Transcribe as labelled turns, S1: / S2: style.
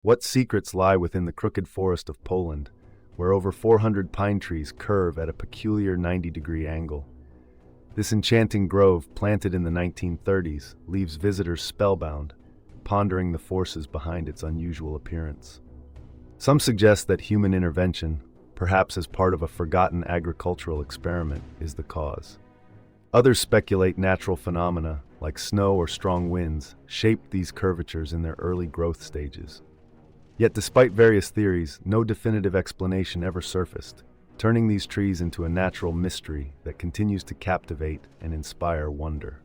S1: What secrets lie within the crooked forest of Poland, where over 400 pine trees curve at a peculiar 90-degree angle? This enchanting grove, planted in the 1930s, leaves visitors spellbound, pondering the forces behind its unusual appearance. Some suggest that human intervention, perhaps as part of a forgotten agricultural experiment, is the cause. Others speculate natural phenomena, like snow or strong winds, shaped these curvatures in their early growth stages. Yet despite various theories, no definitive explanation ever surfaced, turning these trees into a natural mystery that continues to captivate and inspire wonder.